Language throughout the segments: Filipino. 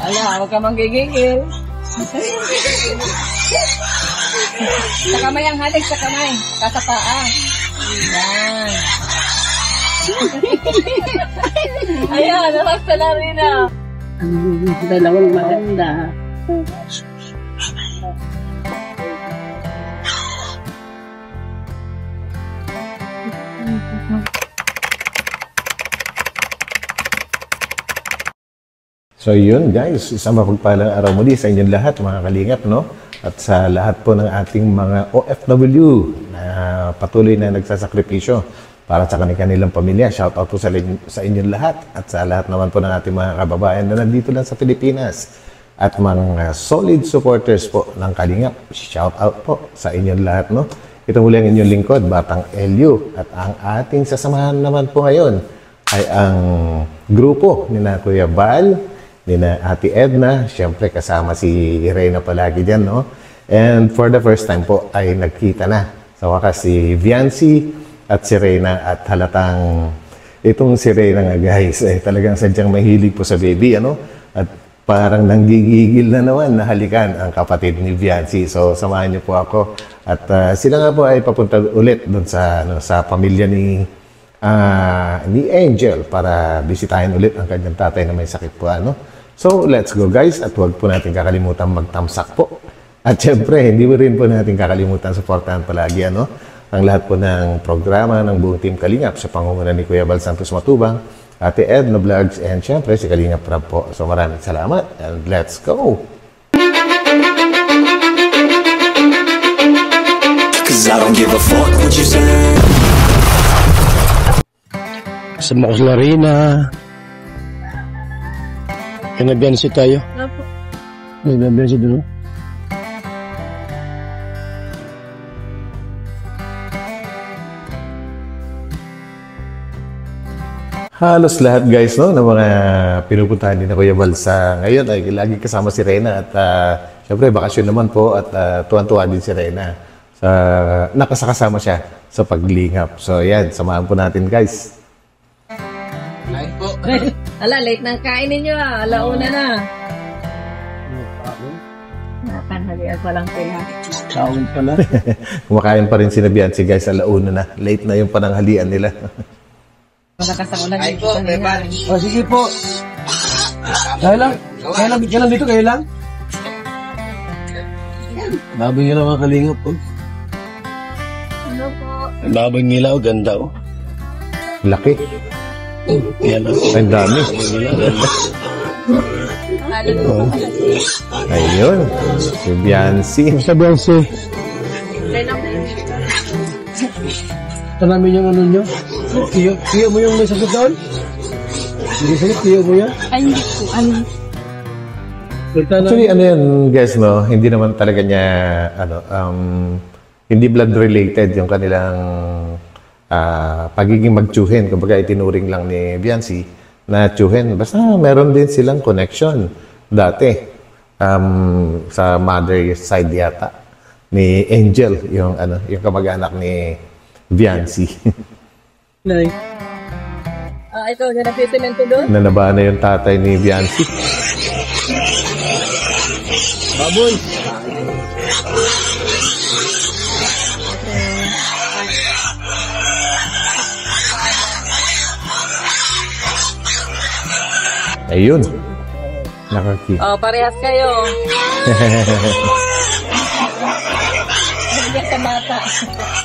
Ala, huwag ka manggigigil. Sa kamay ang halik, sa kamay. Kasapaan. Yan. Ayan, nakasta na rin ah. Dalawang maganda. So yun guys, isang mapagpalang araw muli sa inyong lahat mga kalingap, no? At sa lahat po ng ating mga OFW na patuloy na nagsasakripisyo para sa kanilang pamilya. Shout out po sa inyong lahat at sa lahat naman po ng ating mga kababayan na nandito lang sa Pilipinas at mga solid supporters po ng kalingap. Shout out po sa inyong lahat, no? Ito muli ang inyong lingkod, Batang Elio, at ang ating sasamahan naman po ngayon ay ang grupo ni na Kuya Val, ni na Ate Edna, siyempre kasama si Reyna palagi dyan, no? And for the first time po ay nagkita na sa wakas si Viancy at si Reyna, at halatang itong si Reyna nga guys ay talagang sadyang mahilig po sa baby, ano? At parang nanggigigil na naman na halikan ang kapatid ni Viancy. So samahan niyo po ako at sila nga po ay papunta ulit doon sa sa pamilya ni Angel para bisitahin ulit ang kanyang tatay na may sakit po, ano? So, let's go guys, at huwag po natin kakalimutan mag-thumbs up po. At syempre, hindi mo rin po natin kakalimutan supportahan palagi, ano? Ang lahat po ng programa ng buong Team Kalingap sa pangunguna ni Kuya Val Santos Matubang, Ate Edna Vlogs, and syempre si Kalingap Rab po. So, maraming salamat, and let's go! Cause I don't give a fuck what you say. Sama ko sila Reyna. Kaya nagbiyansi tayo. Apo. Nagbiyansi dun. Halos lahat guys, no, ng mga pinupuntahan din na Kuya Val sa ngayon ay lagi kasama si Reyna at syempre bakasyon naman po at tuwan-tuwa din si Reyna sa nakasakasama siya sa paglingap. So yan, samahan po natin guys. Kain po. Ala, late nang kain ninyo ah. Alauna na. Nakanhalian pa lang kaya. Kaon pala. Kumakain pa rin sinabihan si guys, alauna na. Late na yung pananghalian nila. Magkakasakulan Ay po, may ban. O sige po. Kaya lang dito, kaya lang. Labang nila mga kalingap po. Ano po? Labang nila, ganda o. Laki. Yan o. Ang dami. Ayun. Si Viancy. Sa Biancy. Tanamin yung ano nyo. Tiyo mo yung may sakit doon? Hindi sakit, tiyo mo yan? Ay, hindi po. Actually, ano yan guys, no? Hindi naman talaga niya, hindi blood related yung kanilang pagiging magtsuhin. Kumbaga, itinuring lang ni Viancy na tsuhin. Basta meron din silang connection dati sa mother side yata ni Angel, yung kamag-anak ni Viancy. Nay. Ito, napisimento doon? Nanaba na yung tatay ni Viancy. Baboy. Ayun. Nakaki. Oh, parehas kayo. Bigyan sa mata.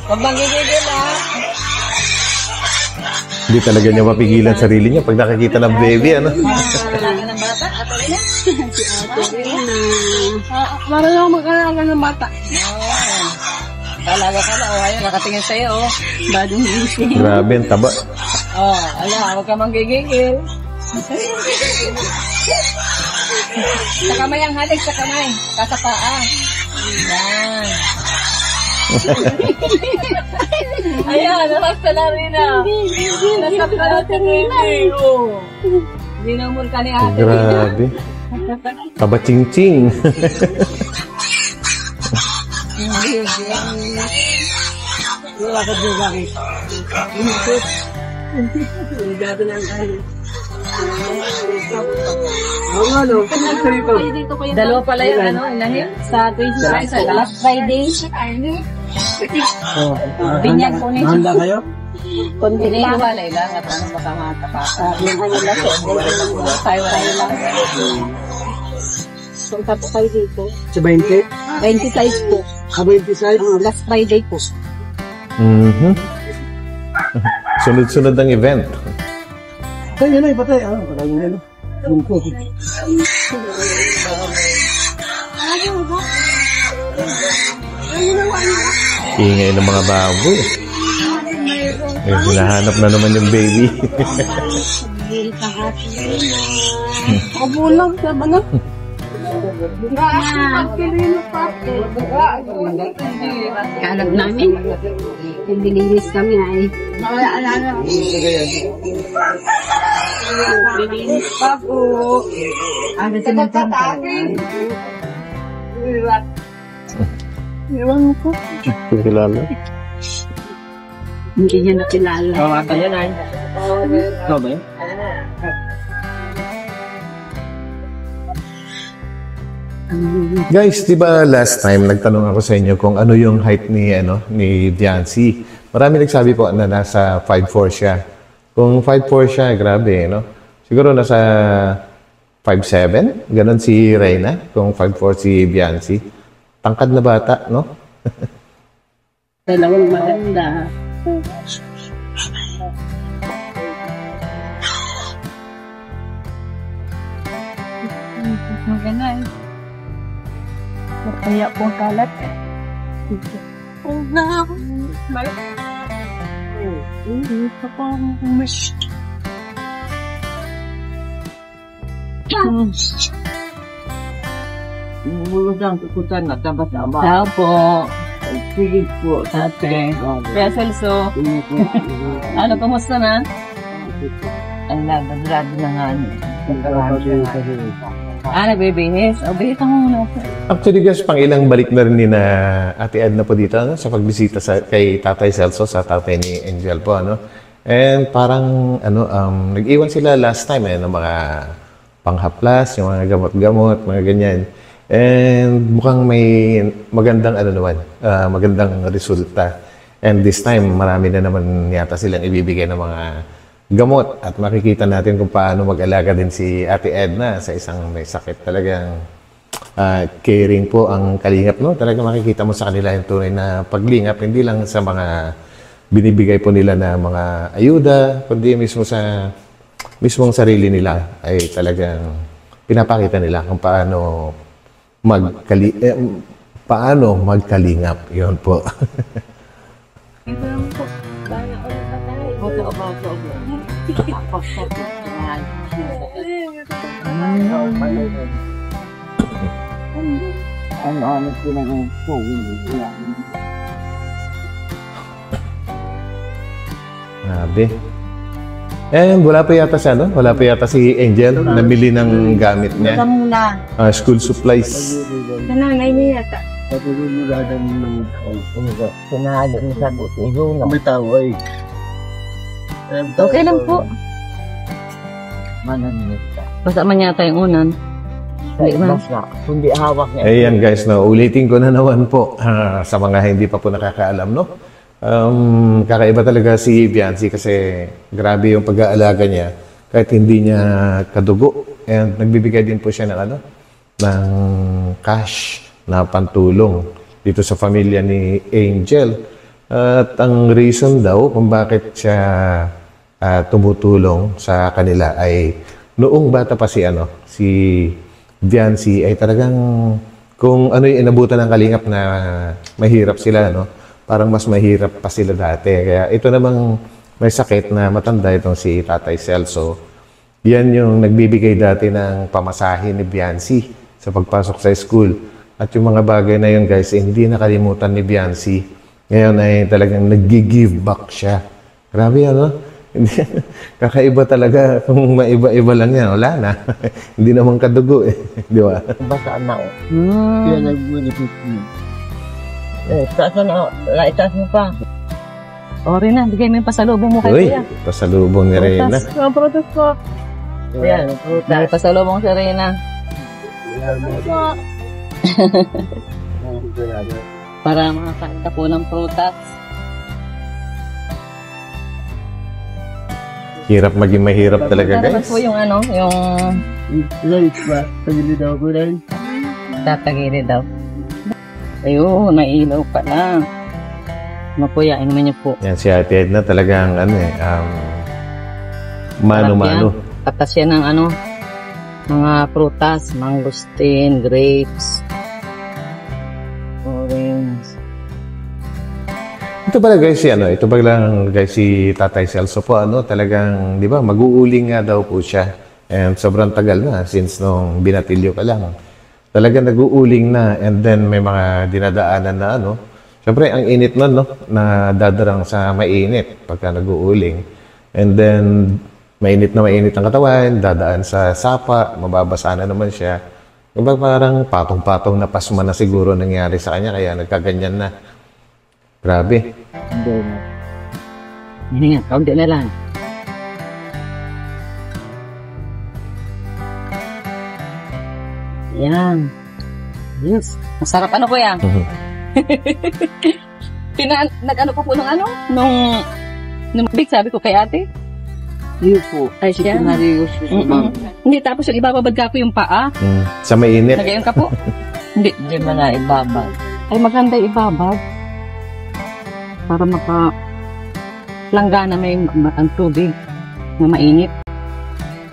Huwag manggigigil ah. Hindi talaga niya mapigilan sarili niya pag nakikita ng baby, ano? Kailangan ng bata. Ato rin yan. Marunong ako mag-alaga ng bata. Talaga ka na. Oh, ayun, nakatingin sa'yo. Oh. Badong isip. Grabe, ang taba. Oh, ala, huwag ka manggigigil. Sa kamay ang halik, sa kamay. Kasapaan. Yan. Ayan, nakasta na rin ah. Nakasta na si Rene. Dinamol ka ni ate. Grabe. Taba-ching-ching. Wala ka din bakit. Gato ng ano. Dalawa pala yung ano, inahin. Sa tuwing sa last Friday. Binyag po nito. Handa kayo? Hindi wala lang at ano baka matapa. Yung ano lang tayo lang. So tapo kayo dito. Sa 20? 26 po. 26? Last Friday po. Sunod-sunod ang event. Patay yun ay, patay. Patay yun. Ingay ng mga baboy. Hinahanap na naman yung baby. Kabulag sa bana. Kalab namin. Nililinis kami ay. Nililinis pa po. Ano sinagtangka? Ewan ko. Kilala. Hindi niya nakilala. Ata yan ay. Ikaw ba yun? Guys, di ba last time nagtanong ako sa inyo kung ano yung height ni Viancy. Marami nagsabi po na nasa 5'4 siya. Kung 5'4 siya, grabe, no? Siguro nasa 5'7, ganon si Reyna, kung 5'4 si Viancy. Tangkad na bata, no? Dalawang maganda. Maganda eh. Kaya po ang kalat. Hindi pa pa mas. Mulog lang tukutan na tama-tama. Tao po. Sige po, tate. Kaya Celso. Ano, kumusta na? Ang laban-laban na nga. Nagbibihis. O, bihis ako muna. Actually guys, pang ilang balik na rin ni na Ate Edna po dito sa pagbisita kay Tatay Celso, sa tatay ni Angel po. And parang nag-iwan sila last time ng mga panghaplas, yung mga gamot-gamot, mga ganyan. And mukhang may magandang magandang resulta. And this time, marami na naman yata silang ibibigay ng mga gamot. At makikita natin kung paano mag-alaga din si Ate Edna sa isang may sakit. Talagang caring po ang kalingap, no? Talagang makikita mo sa kanila yung tunay na paglingap, hindi lang sa mga binibigay po nila na mga ayuda, kundi mismo sa mismong sarili nila ay talagang pinapakita nila kung paano magkalingap. Yun po. Grabe. And wala pa yata si Angel namili ng gamit niya. School supplies. Nanay niya yata. Sinahalo niya sa buti. May tao ay. Okay lang po. Mananita. Basta man yata yung unan. Basta, kundi hawak niya. Ayan guys, ulitin ko na naman po sa mga hindi pa po nakakaalam, no? Kakaiba talaga si Viancy kasi grabe yung pag-aalaga niya kahit hindi niya kadugo. And nagbibigay din po siya ng cash na pantulong dito sa pamilya ni Angel. At ang reason daw kung bakit siya tumutulong sa kanila ay noong bata pa si Viancy ay talagang kung ano yung inabutan ng kalingap na mahirap sila, no? Parang mas mahirap pa sila dati. Kaya ito namang may sakit na matanda itong si Tatay Celso. Yan yung nagbibigay dati ng pamasahe ni Viancy sa pagpasok sa school. At yung mga bagay na yun guys, hindi nakalimutan ni Viancy. Ngayon ay talagang nag-give back siya. Grabe kakaiba talaga. Kung maiba-iba lang yan, wala na. Hindi naman kadugo eh. Di ba? Basta na o. Kaya nag-benefit niya. Itaas mo pa. O, Rina, bigay mo yung pasalubong mo kay Uy, Kuya. pasalubong ni Reyna. Protas ko. Ayan, Dahil pasalubong si Rina. Para makakain ka po ng prutas. Hirap maging mahirap talaga, Dapat guys. po yung ano, yung light ba? Pagili daw ko rin. tatagiri daw. Ayun, may ilaw pa lang. Mapuyain naman niyo po. Yan, si Ate Edna talagang, mano-mano. Tatas yan ng ano, mga prutas, mangosteen, grapes, orange. Ito pala guys, ito pala guys si Tatay Celso po, talagang, di ba, mag-uuling nga daw po siya. And sobrang tagal na, since nung binatilyo ka lang. Talagang nag-uuling na, and then may mga dinadaanan na Siyempre, ang init nun, na dadarang sa mainit pagka nag-uuling. And then, mainit na mainit ang katawan, dadaan sa sapa, mababasa na naman siya. Diba, parang patong-patong na pasma na siguro nangyari sa kanya, kaya nagkaganyan na. Grabe. Hindi nga, kaunti na lang. Yan. Yes. Masarap ano po yan? Nag-ano po nung nung big sabi ko kay ate. Yun po. Ay, siya. Pinarigos ko sa mama. Hindi, tapos yung ibababad ka po yung paa. Sa mainit. Nagayon ka po. Hindi. Hindi mo na ibabag. Ay, maganda ibabad. Para langgana may ang tubig na mainit.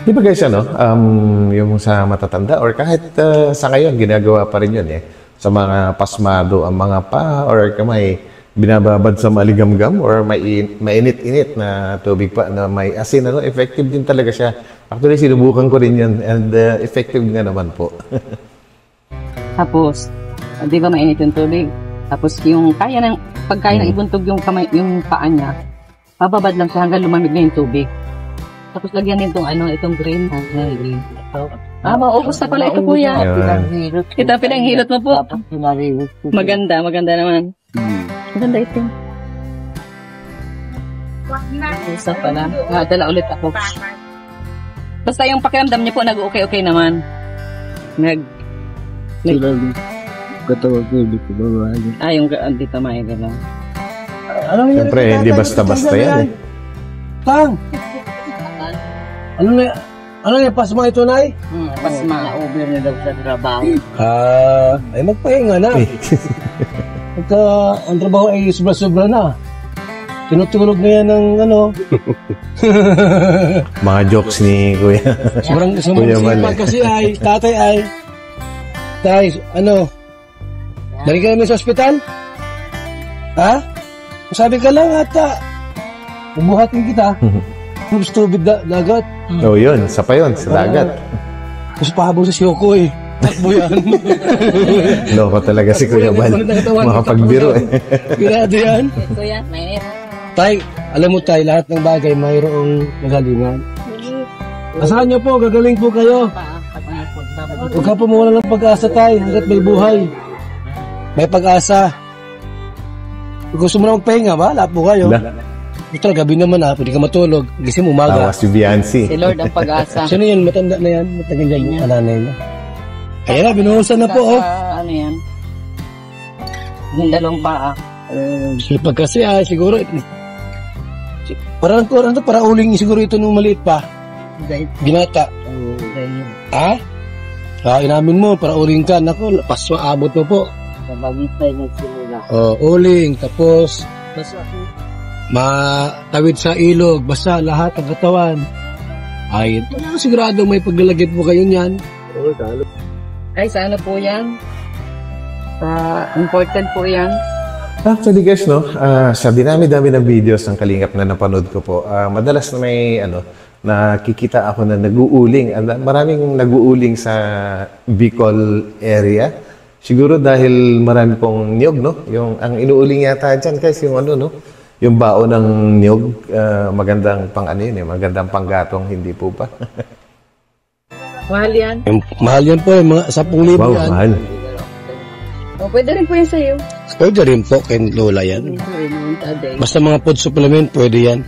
Di ba guys, yung sa matatanda or kahit sa ngayon, ginagawa pa rin yun sa mga pasmado, ang mga paa or kamay, binababad sa maligamgam or mainit-init na tubig pa na may asin. Effective din talaga siya. Actually, sinubukan ko rin yan and effective nga naman po. Tapos, di ba mainit yung tubig? Tapos yung pagkaya ng ibuntog yung kamay, yung paa niya, bababad lang siya hanggang lumamig na yung tubig. Tapos lagyan din itong green. Green. Maubos na pala ito kuya. Ayun. Ito pinanghilot mo po. Tapos pinarigos ko. Maganda naman. Maganda ito. Isa pala. Dala ulit ako. Basta yung pakiramdam niya po, nag-okay naman. Katawag ko, hindi ko babae. Yung dito may gano'n. Siyempre, hindi basta-basta yan Tang! Ano na pasma ito, Nay? Pasma. Over na daw sa trabaho. Ay magpahinga na. Pagka ang trabaho ay sobra-sobra na. Tinutulog na yan ng mga jokes ni Kuya. sobrang Kuya Mal, sipag kasi tatay ay, dali ka namin sa ospital? Ha? Sabi ka lang at bubuhatin kita. Tapos tubig dagat. Yun, sa dagat. Tapos pahabol sa siyoko Takbo yan. Loko talaga si Kuya Bal. Makapagbiro Grado yan. Kuya, mainit. Tay, alam mo tay, lahat ng bagay mayroong magalingan. Asahan niyo po, gagaling po kayo. Huwag ka po mawala ng pag-asa tay, hanggat may buhay. May pag-asa. Kung gusto mo na magpahinga ba, lahat po kayo. Ito, gabi naman pwede ka matulog. Gising mo umaga. Tawa si Biancy. Si Lord ang pag-asa. Sino yan? Matanda na yan? Matagal yan yung ananay na. Ayan na, binuhusan na po Ano yan? Yung dalawang paa. Sipag kasi siguro. Para uling siguro ito nung maliit pa. Binata. Inamin mo, para uling ka. Naku, paswa, abot mo po. Sa bagay tayo nagsimula. Uling, tapos matawid sa ilog, basta lahat ang katawan. Ay, sigurado may paglalagit po kayo niyan. Ay, sa ano po yan? Important po yan. Actually guys, sa dinami-dami ng videos ng Kalingap na napanood ko po, madalas na may nakikita ako na nag-uuling. Maraming nag-uuling sa Bicol area. Siguro dahil marami pong niyog, ang inuuling yata dyan guys, yung bao ng niyog, magandang magandang panggatong, hindi po ba? Mahal yan. Mahal yan po, mga 10,000 Wow, yan. mahal. Pwede rin po yan sa'yo. Pwede rin po, kay Lola yan. Basta mga food supplement, pwede yan.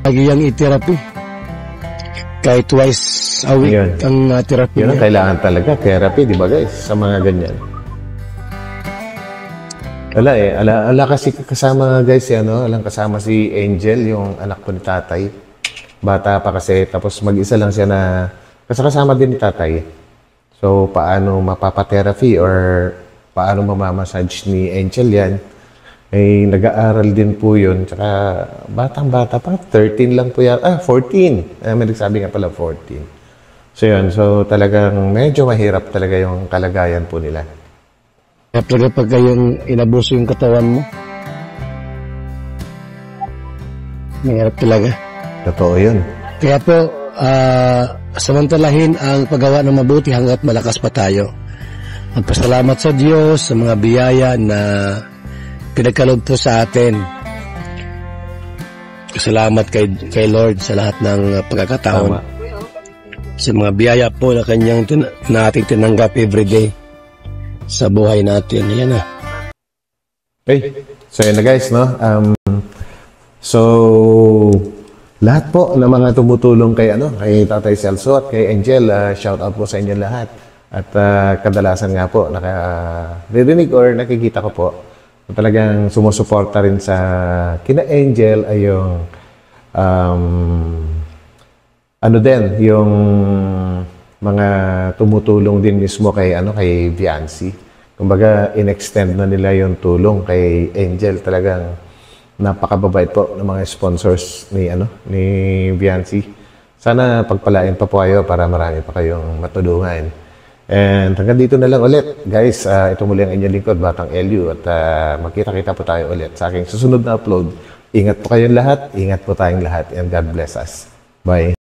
Lagi yang i-therapy. kahit twice a week Yun. ang therapy Yun ang niya. kailangan talaga, therapy, di ba guys? Sa mga ganyan. Ala kasi kasama guys, kasama si Angel, yung anak ko ni tatay. Bata pa kasi, tapos mag-isa lang siya na, kasi kasama din ni tatay. So, paano mapapa-therapy or paano mamamassage ni Angel yan? Eh, nag-aaral din po yun. Tsaka, batang-bata pa, 13 lang po yan. 14. May nagsabi nga pala 14. So, yun. So, talagang medyo mahirap talaga yung kalagayan po nila. Kaya talaga pag kayong inabuso yung katawan mo, mahirap talaga. Totoo yun. Kaya po, samantalahin ang paggawa ng mabuti hanggat malakas pa tayo. Magpasalamat sa Diyos sa mga biyaya na pinagkaloob po sa atin. Salamat kay Lord sa lahat ng pagkakataon. Tama. Sa mga biyaya po na na ating tinanggap everyday sa buhay natin. Yan na. Okay. So, yun na guys, no? So, lahat po ng mga tumutulong kay Tatay Celso at kay Angel, shout out po sa inyo lahat. At kadalasan nga po, nakarinig or nakikita ko po, talagang sumusuporta rin sa kina Angel ay yung yung mga tumutulong din mismo kay kay Viancy. Kumbaga in-extend na nila yung tulong kay Angel. Talagang napakababait po ng mga sponsors ni Viancy. Sana pagpalain pa po kayo para marami pa kayong matulungan. And hanggang dito na lang ulit. Guys, ito muli ang inyong lingkod, Batang Elio. At magkita-kita po tayo ulit sa aking susunod na upload. Ingat po kayong lahat. Ingat po tayong lahat. And God bless us. Bye.